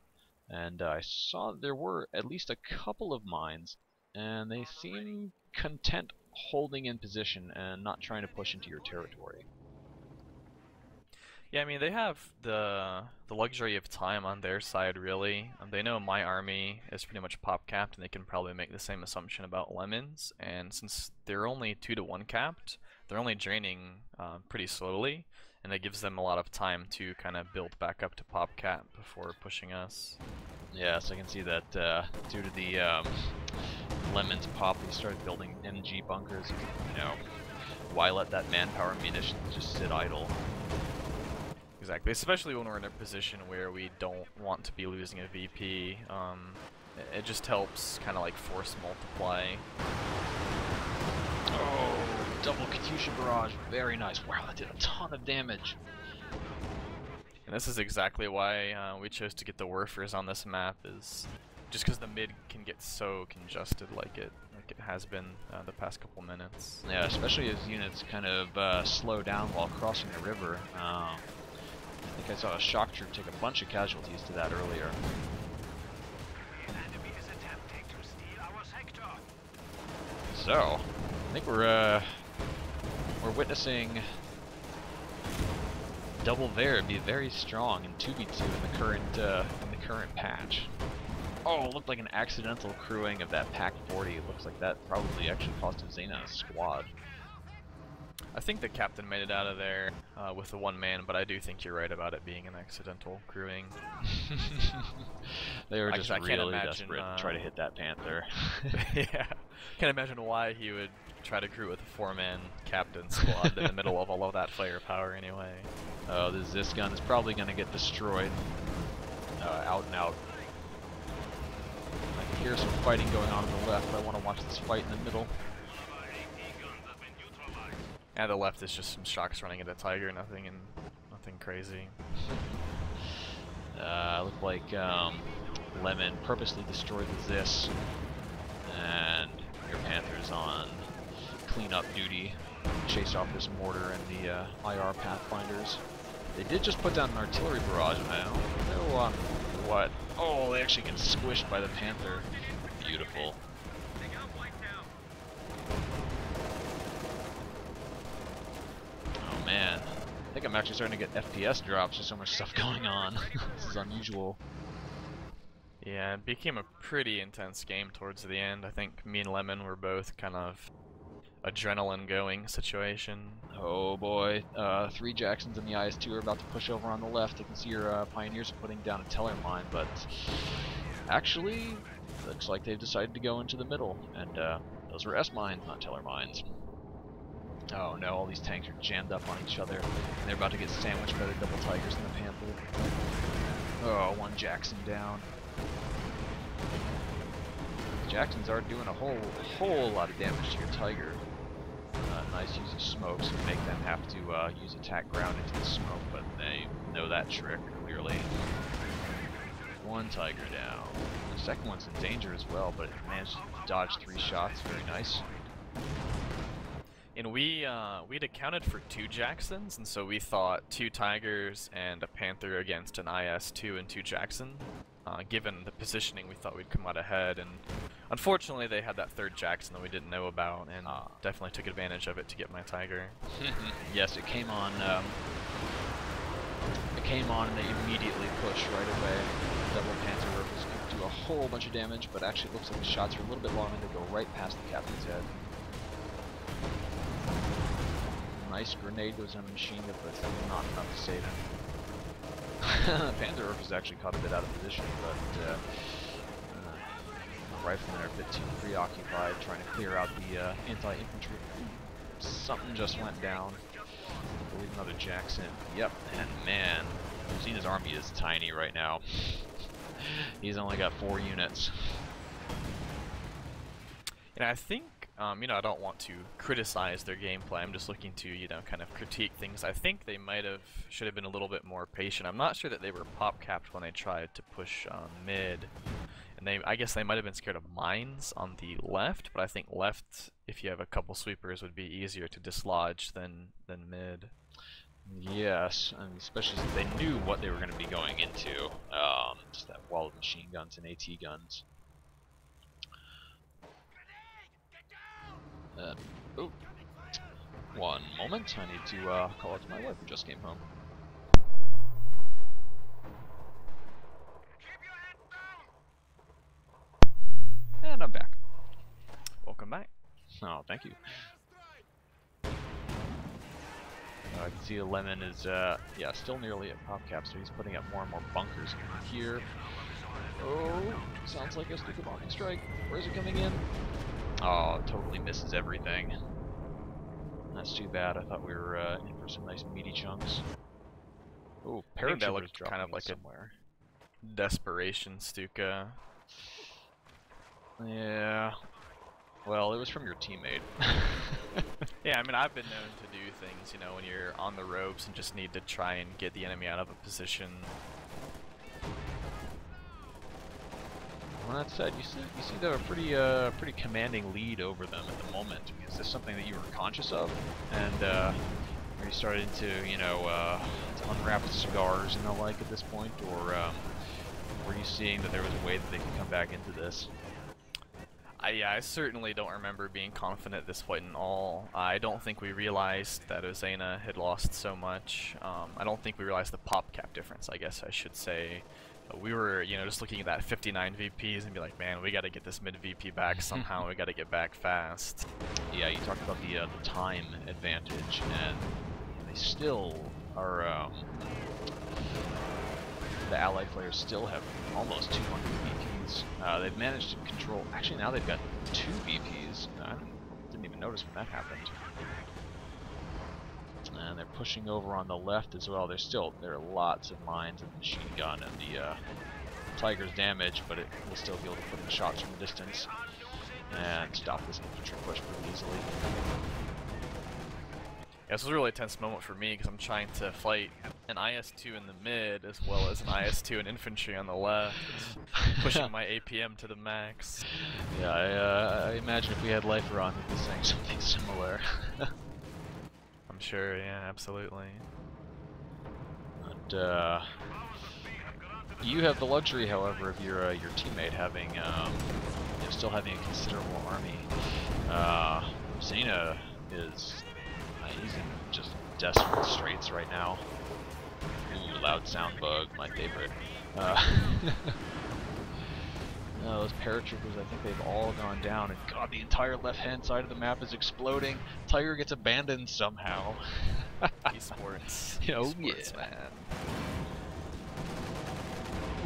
and I saw there were at least a couple of mines, and they seem content holding in position and not trying to push into your territory. Yeah, I mean, they have the luxury of time on their side, really. They know my army is pretty much pop capped, and they can probably make the same assumption about Lemons. And since they're only 2-to-1 capped, they're only draining pretty slowly, and it gives them a lot of time to kind of build back up to pop cap before pushing us. Yes, I can see that due to the Lemons pop, they started building MG bunkers. You know, why let that manpower and munitions just sit idle? Exactly, especially when we're in a position where we don't want to be losing a VP. It just helps kind of like force multiply. Oh, double Katyusha barrage, very nice. Wow, that did a ton of damage. And this is exactly why we chose to get the Werfers on this map, is just because the mid can get so congested like it has been the past couple minutes. Yeah, especially as units kind of slow down while crossing the river. I think I saw a shock troop take a bunch of casualties to that earlier. So, I think we're witnessing double Wehr be very strong in 2v2 in the current patch. Oh, it looked like an accidental crewing of that Pack 40. It looks like that probably actually cost Ozena a squad. I think the captain made it out of there with the one man, but I do think you're right about it being an accidental crewing. They were just really desperate to try to hit that Panther. Yeah, can't imagine why he would try to crew with a 4-man captain squad in the middle of all of that firepower anyway. Oh, this gun is probably going to get destroyed out and out. I can hear some fighting going on the left, but I want to watch this fight in the middle. Yeah, the left is just some shocks running at a Tiger, nothing crazy. Looked like Lemon purposely destroyed the Zis, and your Panther's on cleanup duty, chase off this mortar and the IR Pathfinders. They did just put down an artillery barrage, and I don't know what. Oh, they actually get squished by the Panther. Beautiful. Oh man, I think I'm actually starting to get FPS drops. There's so much stuff going on. This is unusual. Yeah, it became a pretty intense game towards the end. I think me and Lemon were both kind of adrenaline going situation. Oh boy, 3 Jacksons and the IS-2 are about to push over on the left. I can see your Pioneers are putting down a teller mine, but actually, looks like they've decided to go into the middle, and those were S-mines, not teller mines. Oh no, all these tanks are jammed up on each other, and they're about to get sandwiched by the double Tigers and the Panther. Oh, 1 Jackson down. Jacksons are doing a whole lot of damage to your Tiger. Nice use of smoke, so make them have to use attack ground into the smoke, but they know that trick, clearly. 1 Tiger down. The second one's in danger as well, but it managed to dodge 3 shots. Very nice. And we'd accounted for 2 Jacksons, and so we thought 2 Tigers and a Panther against an IS-2 and 2 Jackson. Given the positioning, we thought we'd come out ahead, and unfortunately they had that 3rd Jackson that we didn't know about, and definitely took advantage of it to get my Tiger. Yes, it came on and they immediately pushed right away. Double Panther rifles do a whole bunch of damage, but actually it looks like the shots are a little bit long and they go right past the captain's head. Nice grenade goes on the machine gun, but still not enough to save him. Panther rifles actually caught a bit out of position, but the riflemen are a bit too preoccupied trying to clear out the anti-infantry. Something just went down. I believe another Jackson. Yep, and man, Ozena's army is tiny right now. He's only got 4 units. And I think, you know, I don't want to criticize their gameplay. I'm just looking to, you know, kind of critique things. I think they should have been a little bit more patient. I'm not sure that they were pop capped when they tried to push mid. And I guess they might have been scared of mines on the left, but I think left, if you have a couple sweepers, would be easier to dislodge than mid. Yes, and especially since they knew what they were going to be going into. Just that wall of machine guns and AT guns. Oh, 1 moment. I need to call out to my wife who just came home. And I'm back. Welcome back. Oh, thank you. I can see the Lemon is, yeah, still nearly at pop cap, so he's putting up more and more bunkers here. Oh, sounds like a stupid bombing strike. Where's it coming in? Oh, totally misses everything. That's too bad. I thought we were in for some nice meaty chunks. Oh, paratroopers that looked dropping kind of like somewhere. A desperation Stuka. Yeah. Well, it was from your teammate. Yeah, I mean, I've been known to do things, you know, when you're on the ropes and just need to try and get the enemy out of a position. Well, that said, you see they're a pretty commanding lead over them at the moment. I mean, is this something that you were conscious of? And are you starting to, you know, to unwrap the cigars and the like at this point, or were you seeing that there was a way that they could come back into this? Yeah, I certainly don't remember being confident at this point in all. I don't think we realized that Ozena had lost so much. I don't think we realized the pop cap difference, I guess I should say. We were, you know, just looking at that 59 VPs and be like, man, we got to get this mid VP back somehow. We got to get back fast. Yeah, you talked about the time advantage, and they still are. The allied players still have almost 200 VPs. They've managed to control. Actually, now they've got 2 VPs. I didn't even notice when that happened. And they're pushing over on the left as well. There are lots of mines and machine gun, and the Tiger's damage, but it will still be able to put in shots from a distance and stop this infantry push pretty easily. Yeah, this was a really tense moment for me because I'm trying to fight an IS-2 in the mid as well as an IS-2 and infantry on the left, pushing my APM to the max. Yeah, I imagine if we had Lifer on, we'd be saying something similar. I'm sure, yeah, absolutely. And you have the luxury, however, of your teammate having, still having a considerable army. Ozena is. He's in just desperate straits right now. Ooh, loud sound bug, my favorite. Those paratroopers, I think they've all gone down, and God, the entire left-hand side of the map is exploding. Tiger gets abandoned somehow. Esports. Oh Esports, yeah. man.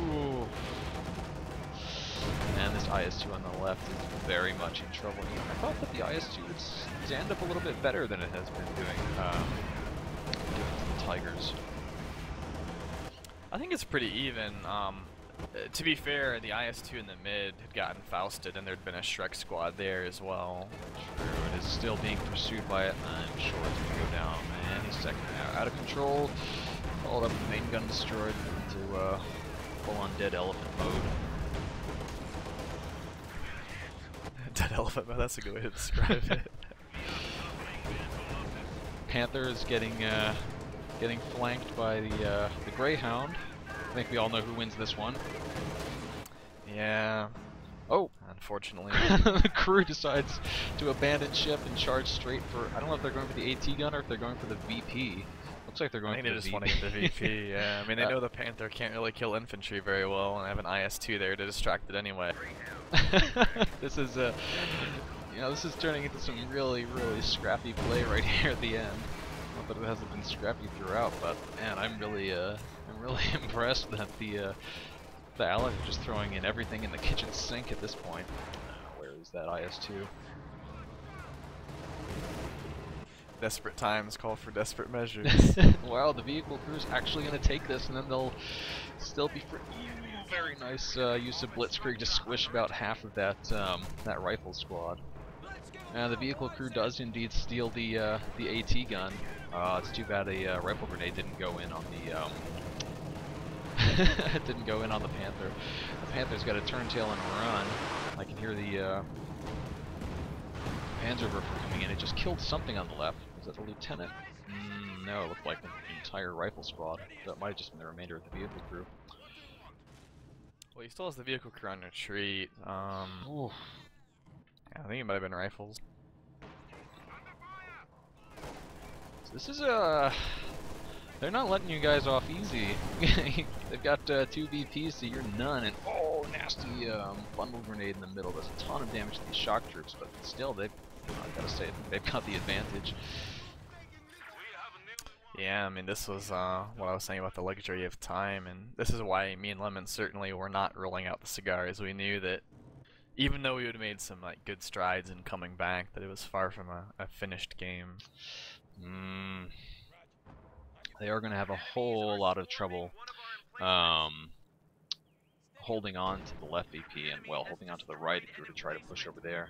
Ooh. And this IS-2 on the left is very much in trouble. I thought that the IS-2 would stand up a little bit better than it has been doing to the Tigers. I think it's pretty even. To be fair, the IS-2 in the mid had gotten Fausted, and there'd been a Shrek squad there as well. True, it is still being pursued by it. I'm sure it's going to go down. Man, he's second now. Out of control. Followed up with the main gun destroyed into full-on dead elephant mode. Dead elephant mode, that's a good way to describe it. Panther is getting flanked by the Greyhound. I think we all know who wins this one. Yeah. Oh! Unfortunately. The crew decides to abandon ship and charge straight for... I don't know if they're going for the AT gun or if they're going for the VP. Looks like they're going for the VP. I think they just want to get the VP, yeah. I mean, they know the Panther can't really kill infantry very well, and I have an IS-2 there to distract it anyway. This is, this is turning into some really, really scrappy play right here at the end. Not that it hasn't been scrappy throughout, but man, I'm really impressed that the Allies are just throwing in everything in the kitchen sink at this point. Where is that IS-2? Desperate times call for desperate measures. Wow, the vehicle crew's actually going to take this, and then they'll still be free. Very nice use of blitzkrieg to squish about half of that that rifle squad. The vehicle crew does indeed steal the AT gun. It's too bad a rifle grenade didn't go in on the it didn't go in on the Panther. The Panther's got to turn tail and run. I can hear the Panzerwerfer coming in. It just killed something on the left. Was that the lieutenant? No, it looked like the entire rifle squad. That might have just been the remainder of the vehicle crew. Well, he still has the vehicle crew on retreat. Oof. Yeah, I think it might have been rifles. So this is they're not letting you guys off easy. They've got 2 VPs to your none, and oh, nasty bundle grenade in the middle. Does a ton of damage to these shock troops, but still, I gotta say, they've got the advantage. Yeah, I mean, this was what I was saying about the luxury of time, and this is why me and Lemon certainly were not rolling out the cigars. We knew that even though we would have made some good strides in coming back, that it was far from a finished game. They are going to have a whole lot of trouble holding on to the left VP, and well, holding on to the right if you were to try to push over there.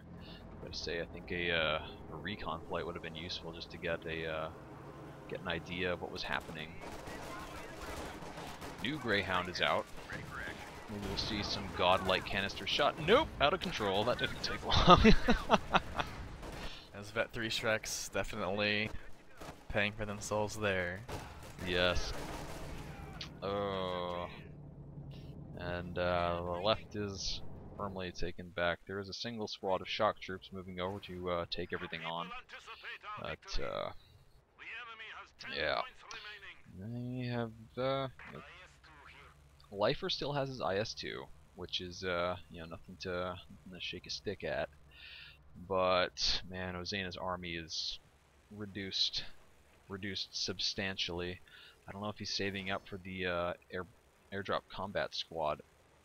I gotta say, I think a recon flight would have been useful just to get an idea of what was happening. New Greyhound is out. Maybe we'll see some godlike canister shot. Nope, out of control. That didn't take long. As Vet 3 Shreks definitely paying for themselves there. Yes. Oh. And the left is firmly taken back. There is a single squad of shock troops moving over to take everything on. But yeah. They have Lifer still has his IS-2, which is nothing to shake a stick at. But man, Ozena's army is reduced substantially. I don't know if he's saving up for the airdrop combat squad.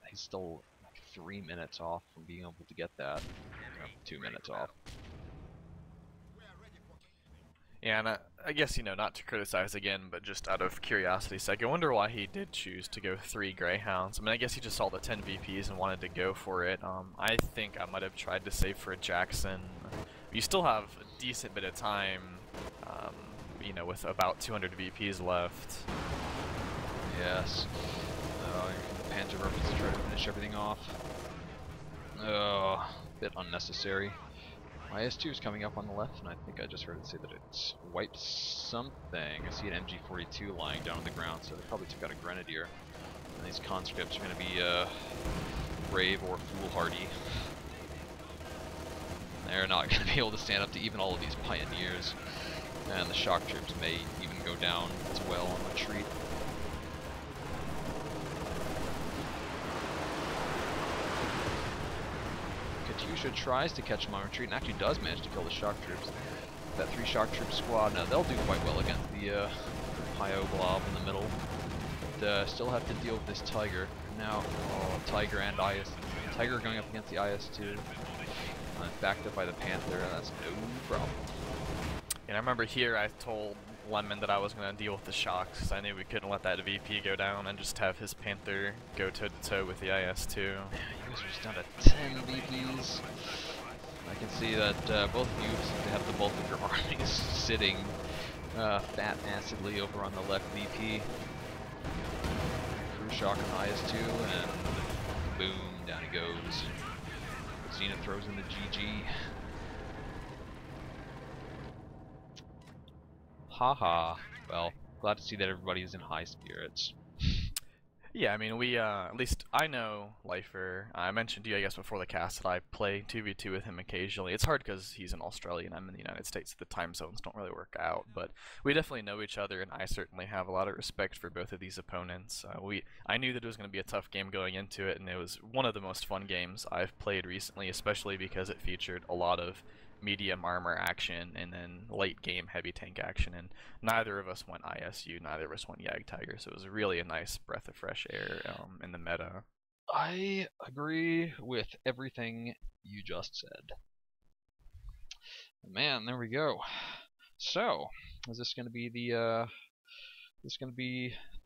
He's still like 3 minutes off from being able to get that. 2 minutes off. Yeah, and I guess, not to criticize again, but just out of curiosity's sake, I wonder why he did choose to go 3 Greyhounds. I mean, I guess he just saw the 10 VPs and wanted to go for it. I think I might have tried to save for a Jackson. You still have a decent bit of time, with about 200 VPs left. Yes. Panzerwerfer to try to finish everything off. Oh, a bit unnecessary. IS-2 is coming up on the left, and I think I just heard it say that it wiped something. I see an MG42 lying down on the ground, so they probably took out a Grenadier. And these conscripts are going to be brave or foolhardy. They're not going to be able to stand up to even all of these pioneers. And the shock troops may even go down as well on retreat. Fuchsia tries to catch him on retreat and actually does manage to kill the shock troops. That 3 shock troop squad, now they'll do quite well against the Pio blob in the middle. But still have to deal with this Tiger. Now, Tiger and IS. Tiger going up against the IS-2. Backed up by the Panther, and that's no problem. And I remember here I told Lemon that I was going to deal with the shocks because I knew we couldn't let that VP go down and just have his Panther go toe-to-toe with the IS-2. Yeah, you guys are just down to 10 VPs. I can see that both of you seem to have the bulk of your armies sitting fat-assedly over on the left VP. Crew shock on IS-2, and boom, down he goes. Ozena throws in the GG. Haha. Well, glad to see that everybody is in high spirits. Yeah, I mean, we, at least I know Lifer. I mentioned to you, I guess, before the cast that I play 2v2 with him occasionally. It's hard because he's an Australian, I'm in the United States, so the time zones don't really work out, but we definitely know each other, and I certainly have a lot of respect for both of these opponents. I knew that it was going to be a tough game going into it, and it was one of the most fun games I've played recently, especially because it featured a lot of medium armor action and then late game heavy tank action, and neither of us went ISU, neither of us went Yag Tiger, so it was really a nice breath of fresh air in the meta. I agree with everything you just said. Man, there we go. So, is this going to be the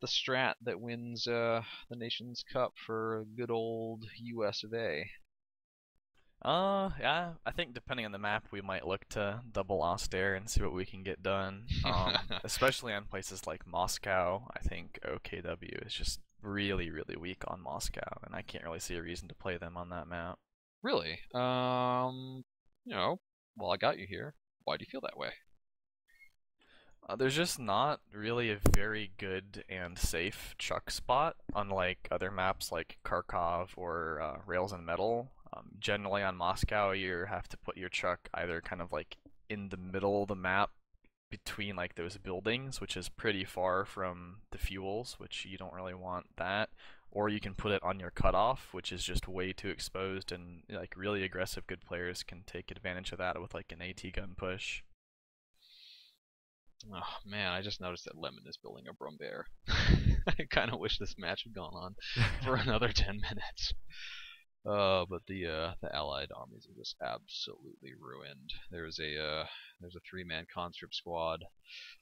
strat that wins the Nations Cup for good old US of A? Yeah, I think depending on the map, we might look to double Austere and see what we can get done. Especially on places like Moscow, I think OKW is just really, really weak on Moscow, and I can't really see a reason to play them on that map. Really? You know, well, I got you here. Why do you feel that way? There's just not really a very good and safe chuck spot, unlike other maps like Kharkov or Rails and Metal. Generally on Moscow, you have to put your truck either kind of like in the middle of the map between like those buildings, which is pretty far from the fuels, which you don't really want that, or you can put it on your cutoff, which is just way too exposed, and like really aggressive good players can take advantage of that with like an AT gun push. Oh man, I just noticed that Lemon is building a Brumbear. I kind of wish this match had gone on for another 10 minutes. But the Allied armies are just absolutely ruined. There's a 3-man conscript squad,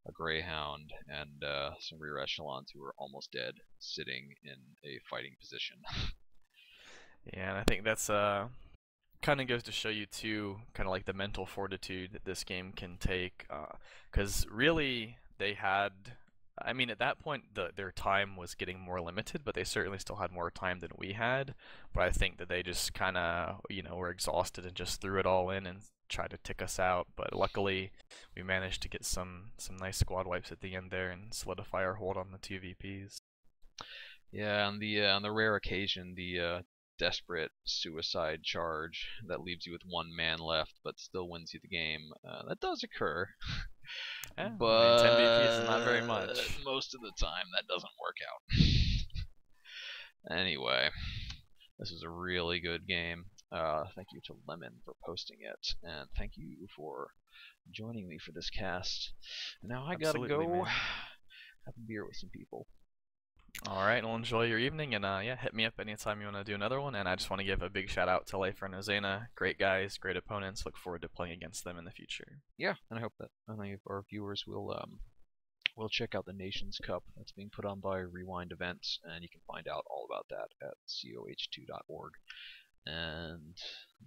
a Greyhound, and some rear echelons who are almost dead, sitting in a fighting position. Yeah, and I think that's kind of goes to show you too, kind of like the mental fortitude that this game can take, because really they had. I mean, at that point, their time was getting more limited, but they certainly still had more time than we had. But I think that they just kind of, were exhausted and just threw it all in and tried to tick us out. But luckily, we managed to get some nice squad wipes at the end there and solidify our hold on the 2 VPs. Yeah, on the rare occasion, the desperate suicide charge that leaves you with 1 man left, but still wins you the game. That does occur. Yeah, but 10 VPs is not very much. Most of the time, that doesn't work out. Anyway, this is a really good game. Thank you to Lemon for posting it, and thank you for joining me for this cast. Now I gotta go have a beer with some people. Alright, well enjoy your evening, and yeah, hit me up anytime you want to do another one, and I just want to give a big shout out to Lifer and Ozena. Great guys, great opponents, look forward to playing against them in the future. Yeah, and I hope that any of our viewers will check out the Nations Cup that's being put on by Rewind Events, and you can find out all about that at COH2.org. And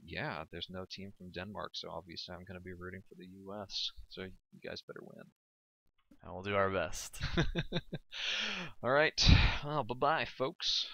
yeah, there's no team from Denmark, so obviously I'm going to be rooting for the US, so you guys better win. And we'll do our best. Alright, well, bye-bye, folks.